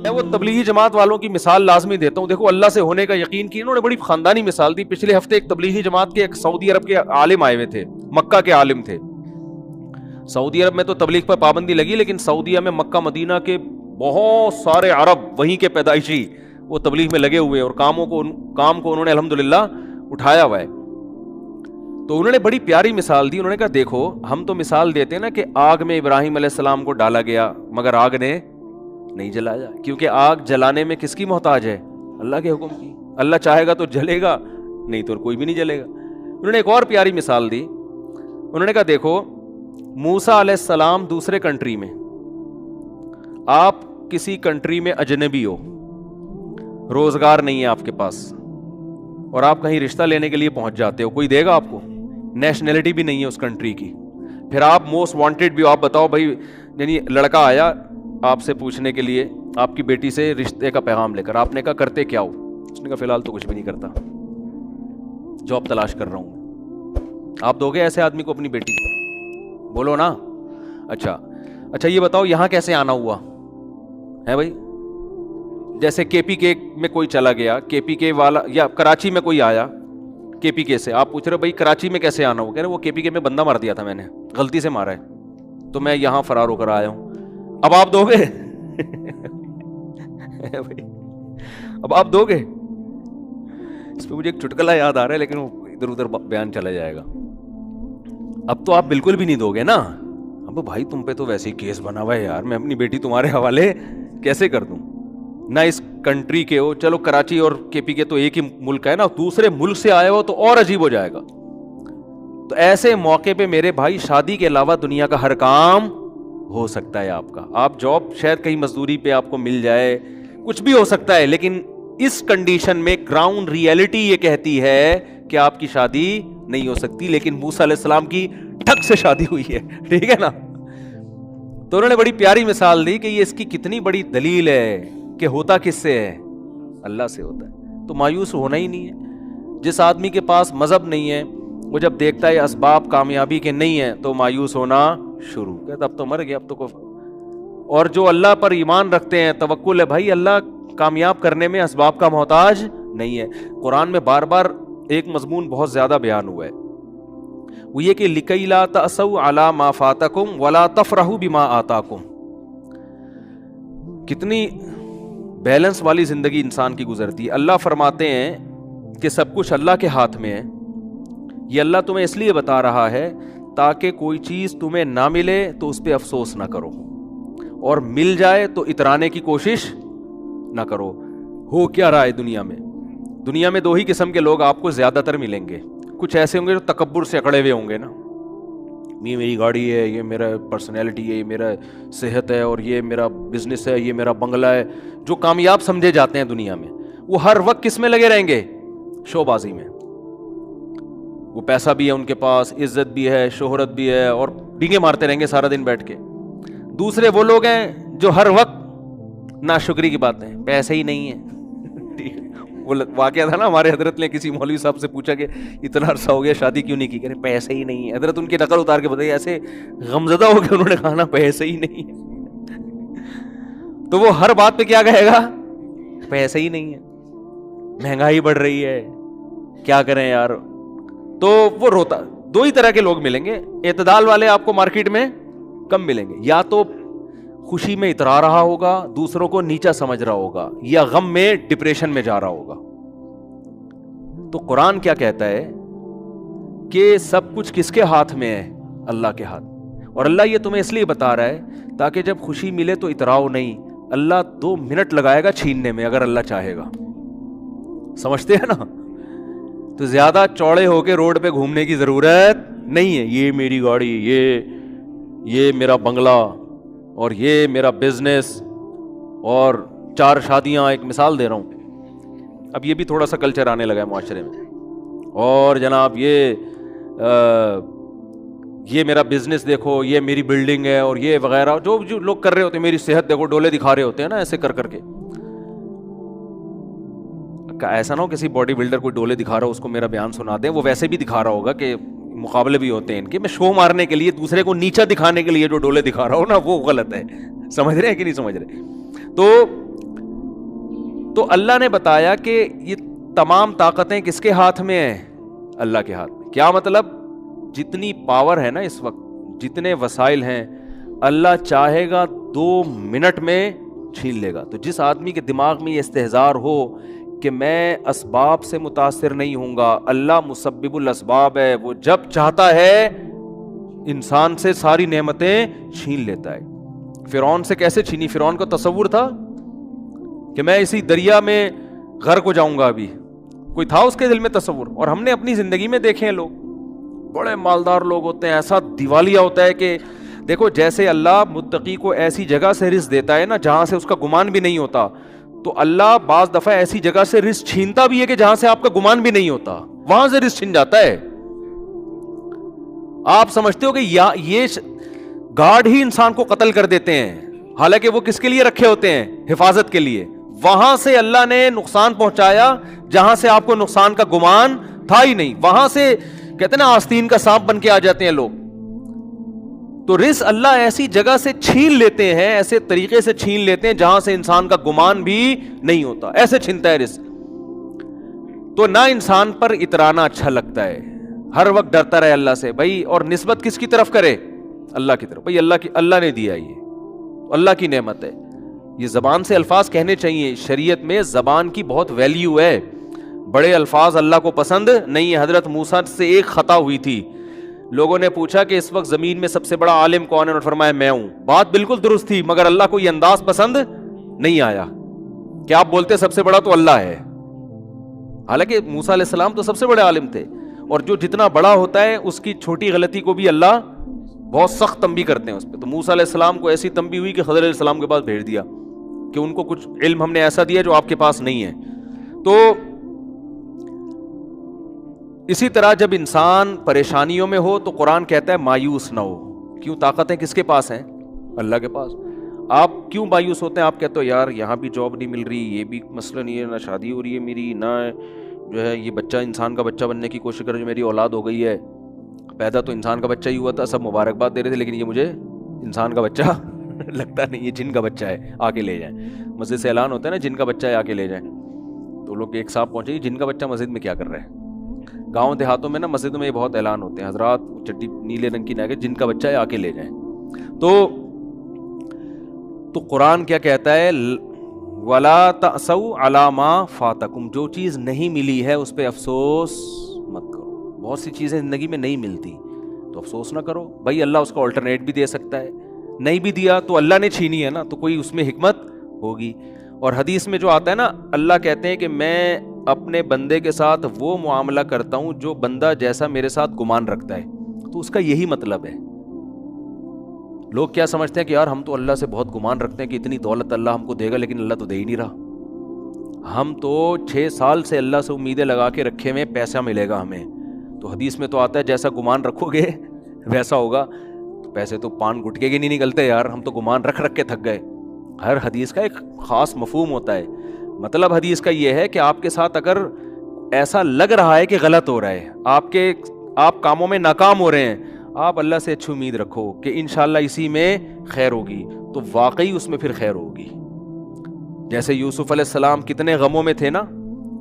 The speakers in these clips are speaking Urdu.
میں وہ تبلیغی جماعت والوں کی مثال لازمی دیتا ہوں. دیکھو اللہ سے ہونے کا یقین کی انہوں نے بڑی خاندانی مثال دی. پچھلے ہفتے ایک تبلیغی جماعت کے ایک سعودی عرب کے عالم آئے ہوئے تھے, مکہ کے عالم تھے. سعودی عرب میں تو تبلیغ پر پابندی لگی, لیکن سعودیہ میں مکہ مدینہ کے بہت سارے عرب وہیں کے پیدائشی وہ تبلیغ میں لگے ہوئے اور کام کو انہوں نے الحمدللہ اٹھایا ہوا ہے. تو انہوں نے بڑی پیاری مثال دی. انہوں نے کہا دیکھو ہم تو مثال دیتے ہیں نا کہ آگ میں ابراہیم علیہ السلام کو ڈالا گیا مگر آگ نے نہیں جلایا, کیونکہ آگ جلانے میں کس کی محتاج ہے؟ اللہ کے حکم کی. اللہ چاہے گا تو جلے گا, نہیں تو کوئی بھی نہیں جلے گا. انہوں نے ایک اور پیاری مثال دی. انہوں نے کہا دیکھو موسیٰ علیہ السلام دوسرے کنٹری میں, آپ کسی کنٹری میں اجنبی ہو, روزگار نہیں ہے آپ کے پاس, اور آپ کہیں رشتہ لینے کے لیے پہنچ جاتے ہو, کوئی دے گا آپ کو؟ نیشنلٹی بھی نہیں ہے اس کنٹری کی. پھر آپ موسٹ وانٹیڈ بھی ہو, آپ بتاؤ بھائی, یعنی لڑکا آیا آپ سے پوچھنے کے لیے آپ کی بیٹی سے رشتے کا پیغام لے کر, آپ نے کہا کرتے کیا ہو؟ اس نے کہا فی الحال تو کچھ بھی نہیں کرتا, جاب تلاش کر رہا ہوں. آپ دو گے ایسے آدمی کو اپنی بیٹی کو؟ بولو نا. اچھا یہ بتاؤ یہاں کیسے آنا ہوا ہے بھائی؟ جیسے کے پی کے میں کوئی چلا گیا, کے پی کے والا, یا کراچی میں کوئی آیا کے پی کے سے, آپ پوچھ رہے ہو بھائی کراچی میں کیسے آنا ہوا؟ کہہ رہے وہ کے پی کے میں بندہ مار دیا تھا میں نے, غلطی سے مارا ہے, تو میں یہاں فرار ہو کر آیا ہوں. اب آپ دو گے؟ اب آپ دو گے؟ اس پہ مجھے ایک چٹکلا یاد آ رہا ہے لیکن وہ ادھر ادھر بیان چلا جائے گا. اب تو آپ بالکل بھی نہیں دو گے نا. اب بھائی تم پہ تو ویسے ہی کیس بنا ہوا ہے یار, میں اپنی بیٹی تمہارے حوالے کیسے کر دوں؟ نہ اس کنٹری کے ہو, چلو کراچی اور کے پی کے تو ایک ہی ملک ہے نا, دوسرے ملک سے آئے ہو تو اور عجیب ہو جائے گا. تو ایسے موقع پہ میرے بھائی شادی کے علاوہ دنیا کا ہر کام ہو سکتا ہے آپ کا. آپ جاب شاید کہیں مزدوری پہ آپ کو مل جائے, کچھ بھی ہو سکتا ہے, لیکن اس کنڈیشن میں گراؤنڈ ریئلٹی یہ کہتی ہے کہ آپ کی شادی نہیں ہو سکتی. لیکن موسیٰ علیہ السلام کی ٹھک سے شادی ہوئی ہے, ٹھیک ہے نا. تو انہوں نے بڑی پیاری مثال دی کہ یہ اس کی کتنی بڑی دلیل ہے کہ ہوتا کس سے ہے؟ اللہ سے ہوتا ہے. تو مایوس ہونا ہی نہیں ہے. جس آدمی کے پاس مذہب نہیں ہے وہ جب دیکھتا ہے اسباب کامیابی کے نہیں ہیں تو مایوس ہونا شروع, کہتا اب تو مر گیا, اب تو اور جو اللہ پر ایمان رکھتے ہیں, توکل ہے بھائی, اللہ کامیاب کرنے میں اسباب کا محتاج نہیں ہے. قرآن میں بار بار ایک مضمون بہت زیادہ بیان ہوا ہے, وہ یہ کہ لِكَيْ لَا تَأْسَوْا عَلَىٰ مَا فَاتَكُمْ وَلَا تَفْرَحُوا بِمَا آتَاكُمْ. کتنی بیلنس والی زندگی انسان کی گزرتی ہے. اللہ فرماتے ہیں کہ سب کچھ اللہ کے ہاتھ میں ہے. یہ اللہ تمہیں اس لیے بتا رہا ہے تاکہ کوئی چیز تمہیں نہ ملے تو اس پہ افسوس نہ کرو, اور مل جائے تو اترانے کی کوشش نہ کرو. ہو کیا رہا ہے دنیا میں؟ دنیا میں دو ہی قسم کے لوگ آپ کو زیادہ تر ملیں گے. کچھ ایسے ہوں گے جو تکبر سے اکڑے ہوئے ہوں گے نا, یہ میری گاڑی ہے, یہ میرا پرسنالٹی ہے, یہ میرا صحت ہے, اور یہ میرا بزنس ہے, یہ میرا بنگلہ ہے. جو کامیاب سمجھے جاتے ہیں دنیا میں, وہ ہر وقت کس میں لگے رہیں گے؟ شو بازی میں. وہ پیسہ بھی ہے ان کے پاس, عزت بھی ہے, شہرت بھی ہے, اور ڈینگے مارتے رہیں گے سارا دن بیٹھ کے. دوسرے وہ لوگ ہیں جو ہر وقت ناشکری کی باتیں, پیسے ہی نہیں ہے. وہ واقعہ تھا نا, ہمارے حضرت نے کسی مولوی صاحب سے پوچھا کہ اتنا عرصہ ہو گیا شادی کیوں نہیں کی؟ کہ پیسے ہی نہیں ہے. حضرت ان کی نقل اتار کے بتائیے, ایسے غمزدہ ہو کے انہوں نے کہا نا پیسے ہی نہیں ہے. تو وہ ہر بات پہ کیا کہے گا؟ پیسے ہی نہیں ہے, مہنگائی بڑھ رہی ہے, کیا کریں یار. تو وہ روتا. دو ہی طرح کے لوگ ملیں گے. اعتدال والے آپ کو مارکیٹ میں کم ملیں گے, یا تو خوشی میں اترا رہا ہوگا, دوسروں کو نیچا سمجھ رہا ہوگا, یا غم میں ڈپریشن میں جا رہا ہوگا. تو قرآن کیا کہتا ہے کہ سب کچھ کس کے ہاتھ میں ہے؟ اللہ کے ہاتھ. اور اللہ یہ تمہیں اس لیے بتا رہا ہے تاکہ جب خوشی ملے تو اتراؤ نہیں. اللہ 2 منٹ لگائے گا چھیننے میں اگر اللہ چاہے گا. سمجھتے ہیں نا؟ تو زیادہ چوڑے ہو کے روڈ پہ گھومنے کی ضرورت نہیں ہے. یہ میری گاڑی, یہ میرا بنگلہ, اور یہ میرا بزنس, اور 4 شادیاں. ایک مثال دے رہا ہوں, اب یہ بھی تھوڑا سا کلچر آنے لگا ہے معاشرے میں. اور جناب یہ میرا بزنس دیکھو, یہ میری بلڈنگ ہے, اور یہ وغیرہ جو لوگ کر رہے ہوتے ہیں. میری صحت دیکھو, ڈولے دکھا رہے ہوتے ہیں نا ایسے کر کے. ایسا نہ ہو کسی باڈی بلڈر کوئی ڈولے دکھا رہا ہو اس کو میرا بیان سنا دیں. وہ ویسے بھی دکھا رہا ہوگا کہ مقابلے بھی ہوتے ہیں ان کے, میں شو مارنے کے لیے, دوسرے کو نیچا دکھانے کے لیے جو ڈولے دکھا رہا ہوں نا وہ غلط ہے. سمجھ رہے ہیں کہ نہیں سمجھ رہے؟ تو تو اللہ نے بتایا کہ یہ تمام طاقتیں کس کے ہاتھ میں ہیں؟ اللہ کے ہاتھ میں. کیا مطلب؟ جتنی پاور ہے نا اس وقت، جتنے وسائل ہیں، اللہ چاہے گا 2 منٹ میں چھین لے گا. تو جس آدمی کے دماغ میں یہ استحضار ہو کہ میں اسباب سے متاثر نہیں ہوں گا، اللہ مسبب الاسباب ہے، وہ جب چاہتا ہے انسان سے ساری نعمتیں چھین لیتا ہے. فرعون سے کیسے چھینی؟ فرعون کو تصور تھا کہ میں اسی دریا میں غرق ہو جاؤں گا؟ ابھی کوئی تھا اس کے دل میں تصور؟ اور ہم نے اپنی زندگی میں دیکھے ہیں، لوگ بڑے مالدار لوگ ہوتے ہیں، ایسا دیوالیہ ہوتا ہے کہ دیکھو جیسے اللہ متقی کو ایسی جگہ سے رزق دیتا ہے نا جہاں سے اس کا گمان بھی نہیں ہوتا، تو اللہ بعض دفعہ ایسی جگہ سے رزق چھینتا بھی ہے کہ جہاں سے آپ کا گمان بھی نہیں ہوتا، وہاں سے رزق چھین جاتا ہے. آپ سمجھتے ہو کہ یہ گارڈ ہی انسان کو قتل کر دیتے ہیں، حالانکہ وہ کس کے لیے رکھے ہوتے ہیں؟ حفاظت کے لیے. وہاں سے اللہ نے نقصان پہنچایا جہاں سے آپ کو نقصان کا گمان تھا ہی نہیں. وہاں سے کہتے ہیں نا آستین کا سانپ بن کے آ جاتے ہیں لوگ. تو رزق اللہ ایسی جگہ سے چھین لیتے ہیں، ایسے طریقے سے چھین لیتے ہیں جہاں سے انسان کا گمان بھی نہیں ہوتا، ایسے چھینتا ہے رزق. تو نہ انسان پر اترانا اچھا لگتا ہے، ہر وقت ڈرتا رہے اللہ سے بھائی. اور نسبت کس کی طرف کرے؟ اللہ کی طرف. بھائی اللہ نے دیا، یہ اللہ کی نعمت ہے. یہ زبان سے الفاظ کہنے چاہیے. شریعت میں زبان کی بہت ویلیو ہے. بڑے الفاظ اللہ کو پسند نہیں ہے. حضرت موسیٰ سے ایک خطا ہوئی تھی، لوگوں نے پوچھا کہ اس وقت زمین میں سب سے بڑا عالم کون ہے؟ انہوں نے فرمایا میں ہوں. بات بالکل درست تھی، مگر اللہ کو یہ انداز پسند نہیں آیا کہ آپ بولتے سب سے بڑا تو اللہ ہے. حالانکہ موسیٰ علیہ السلام تو سب سے بڑے عالم تھے، اور جو جتنا بڑا ہوتا ہے اس کی چھوٹی غلطی کو بھی اللہ بہت سخت تنبیہ کرتے ہیں اس پہ. تو موسیٰ علیہ السلام کو ایسی تنبیہ ہوئی کہ خضر علیہ السلام کے پاس بھیج دیا کہ ان کو کچھ علم ہم نے ایسا دیا جو آپ کے پاس نہیں ہے. تو اسی طرح جب انسان پریشانیوں میں ہو تو قرآن کہتا ہے مایوس نہ ہو. کیوں؟ طاقتیں کس کے پاس ہیں؟ اللہ کے پاس. آپ کیوں مایوس ہوتے ہیں؟ آپ کہتے ہو یار یہاں بھی جاب نہیں مل رہی، یہ بھی مسئلہ نہیں ہے، نہ شادی ہو رہی ہے میری، نہ جو ہے یہ بچہ انسان کا بچہ بننے کی کوشش کر جو میری اولاد ہو گئی ہے. پیدا تو انسان کا بچہ ہی ہوا تھا، سب مبارکباد دے رہے تھے، لیکن یہ مجھے انسان کا بچہ لگتا نہیں، یہ جن کا بچہ ہے، آ کے لے جائیں. مسجد سے اعلان ہوتا ہے نا جن کا بچہ ہے آ کے لے جائیں. تو لوگ ایک صاحب پہنچے جن کا بچہ مسجد میں کیا کر رہے ہیں. گاؤں دیہاتوں میں نا مسجد میں یہ بہت اعلان ہوتے ہیں، حضرات چٹی نیلے رنگ کی نہ کہ جن کا بچہ ہے آ کے لے جائیں. تو قرآن کیا کہتا ہے؟ وَلَا تَأْسَوْا عَلَىٰ مَا فَاتَكُمْ. جو چیز نہیں ملی ہے اس پہ افسوس مت کرو. بہت سی چیزیں زندگی میں نہیں ملتی تو افسوس نہ کرو. بھائی اللہ اس کو آلٹرنیٹ بھی دے سکتا ہے، نہیں بھی دیا تو اللہ نے چھینی ہے نا، تو کوئی اس میں حکمت ہوگی. اور حدیث میں جو آتا ہے نا، اللہ کہتے ہیں کہ میں اپنے بندے کے ساتھ وہ معاملہ کرتا ہوں جو بندہ جیسا میرے ساتھ گمان رکھتا ہے. تو اس کا یہی مطلب ہے. لوگ کیا سمجھتے ہیں کہ یار ہم تو اللہ سے بہت گمان رکھتے ہیں کہ اتنی دولت اللہ ہم کو دے گا، لیکن اللہ تو دے ہی نہیں رہا. ہم تو 6 سال سے اللہ سے امیدیں لگا کے رکھے ہوئے پیسہ ملے گا ہمیں. تو حدیث میں تو آتا ہے جیسا گمان رکھو گے ویسا ہوگا. تو پیسے تو پان گٹکے کے نہیں نکلتے یار، ہم تو گمان رکھ کے تھک گئے. ہر حدیث کا ایک خاص مفہوم ہوتا ہے. مطلب حدیث کا یہ ہے کہ آپ کے ساتھ اگر ایسا لگ رہا ہے کہ غلط ہو رہا ہے، آپ کاموں میں ناکام ہو رہے ہیں، آپ اللہ سے اچھی امید رکھو کہ انشاءاللہ اسی میں خیر ہوگی، تو واقعی اس میں پھر خیر ہوگی. جیسے یوسف علیہ السلام کتنے غموں میں تھے نا،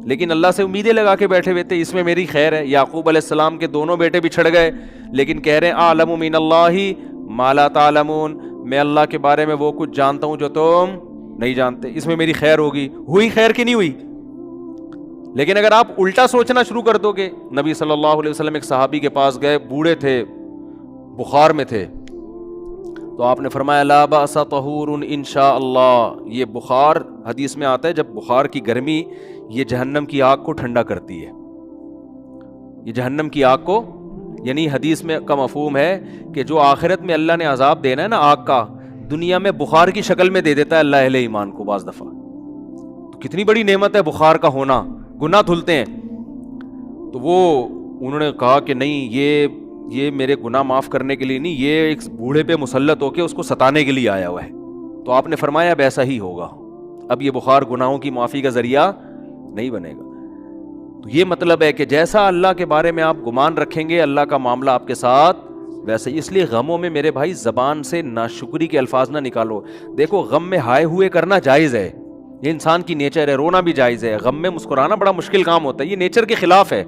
لیکن اللہ سے امیدیں لگا کے بیٹھے ہوئے تھے اس میں میری خیر ہے. یعقوب علیہ السلام کے دونوں بیٹے بھی چھڑ گئے، لیکن کہہ رہے ہیں اعلم من اللہ ما لا تعلمون. میں اللہ کے بارے میں وہ کچھ جانتا ہوں جو تم نہیں جانتے، اس میں میری خیر ہوگی. ہوئی خیر کی نہیں ہوئی؟ لیکن اگر آپ الٹا سوچنا شروع کر دو گے. نبی صلی اللہ علیہ وسلم ایک صحابی کے پاس گئے، بوڑھے تھے، بخار میں تھے، تو آپ نے فرمایا لا باس طہور انشاء اللہ. یہ بخار حدیث میں آتا ہے جب بخار کی گرمی یہ جہنم کی آگ کو ٹھنڈا کرتی ہے. یہ جہنم کی آگ کو، یعنی حدیث میں کا مفہوم ہے کہ جو آخرت میں اللہ نے عذاب دینا ہے نا آگ کا، دنیا میں بخار کی شکل میں دے دیتا ہے اللہ اہل ایمان کو بعض دفعہ. تو کتنی بڑی نعمت ہے بخار کا ہونا، گناہ دھلتے ہیں. تو وہ انہوں نے کہا کہ نہیں، یہ میرے گناہ معاف کرنے کے لیے نہیں، یہ ایک بوڑھے پہ مسلط ہو کے اس کو ستانے کے لیے آیا ہوا ہے. تو آپ نے فرمایا اب ایسا ہی ہوگا، اب یہ بخار گناہوں کی معافی کا ذریعہ نہیں بنے گا. تو یہ مطلب ہے کہ جیسا اللہ کے بارے میں آپ گمان رکھیں گے اللہ کا معاملہ آپ کے ساتھ ویسے. اس لیے غموں میں میرے بھائی زبان سے ناشکری کے الفاظ نہ نکالو. دیکھو غم میں ہائے ہوئے کرنا جائز ہے، یہ انسان کی نیچر ہے، رونا بھی جائز ہے، غم میں مسکرانا بڑا مشکل کام ہوتا ہے، یہ نیچر کے خلاف ہے.